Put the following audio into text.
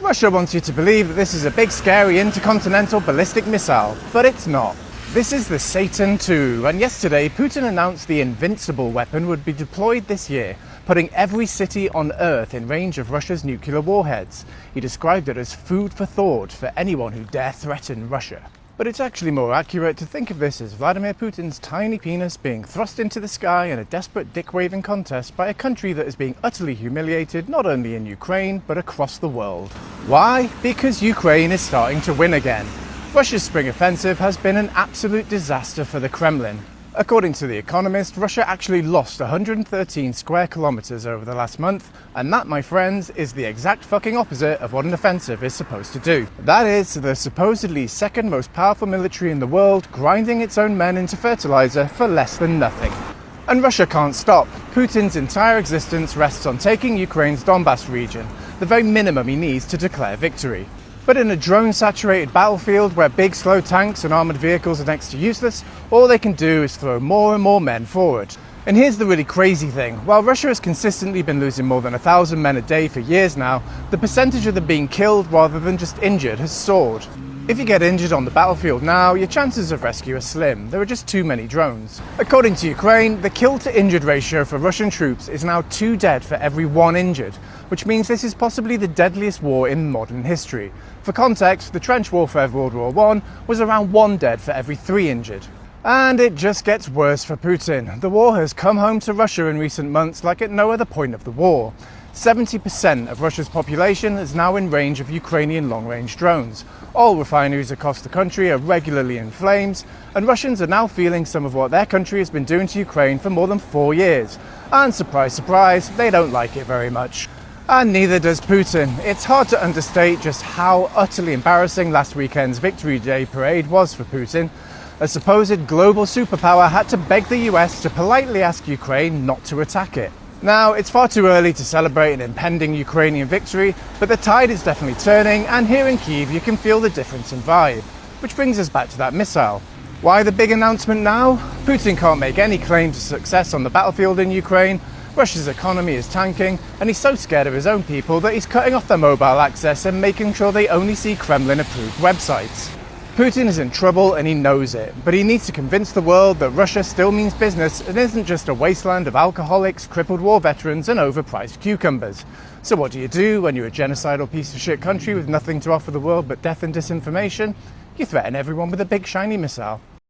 Russia wants you to believe that this is a big, scary intercontinental ballistic missile, but it's not. This is the Satan II, and yesterday Putin announced the invincible weapon would be deployed this year, putting every city on Earth in range of Russia's nuclear warheads. He described it as food for thought for anyone who dare threaten Russia. But it's actually more accurate to think of this as Vladimir Putin's tiny penis being thrust into the sky in a desperate dick-waving contest by a country that is being utterly humiliated not only in Ukraine, but across the world. Why? Because Ukraine is starting to win again. Russia's spring offensive has been an absolute disaster for the Kremlin. According to The Economist, Russia actually lost 113 square kilometers over the last month, and that, my friends, is the exact fucking opposite of what an offensive is supposed to do. That is, the supposedly second most powerful military in the world grinding its own men into fertilizer for less than nothing. And Russia can't stop. Putin's entire existence rests on taking Ukraine's Donbass region, the very minimum he needs to declare victory. But in a drone-saturated battlefield where big, slow tanks and armoured vehicles are next to useless, all they can do is throw more and more men forward. And here's the really crazy thing. While Russia has consistently been losing more than 1,000 men a day for years now, the percentage of them being killed rather than just injured has soared. If you get injured on the battlefield now, your chances of rescue are slim. There are just too many drones. According to Ukraine, the kill-to-injured ratio for Russian troops is now 2 dead for every 1 injured, which means this is possibly the deadliest war in modern history. For context, the trench warfare of World War I was around 1 dead for every 3 injured. And it just gets worse for Putin. The war has come home to Russia in recent months like at no other point of the war. 70% of Russia's population is now in range of Ukrainian long-range drones. All refineries across the country are regularly in flames, and Russians are now feeling some of what their country has been doing to Ukraine for more than 4 years. And surprise, surprise, they don't like it very much. And neither does Putin. It's hard to understate just how utterly embarrassing last weekend's Victory Day parade was for Putin. A supposed global superpower had to beg the US to politely ask Ukraine not to attack it. Now, it's far too early to celebrate an impending Ukrainian victory, but the tide is definitely turning, and here in Kyiv you can feel the difference in vibe. Which brings us back to that missile. Why the big announcement now? Putin can't make any claim to success on the battlefield in Ukraine. Russia's economy is tanking, and he's so scared of his own people that he's cutting off their mobile access and making sure they only see Kremlin-approved websites. Putin is in trouble and he knows it, but he needs to convince the world that Russia still means business and isn't just a wasteland of alcoholics, crippled war veterans and overpriced cucumbers. So what do when you're a genocidal piece of shit country with nothing to offer the world but death and disinformation? You threaten everyone with a big shiny missile.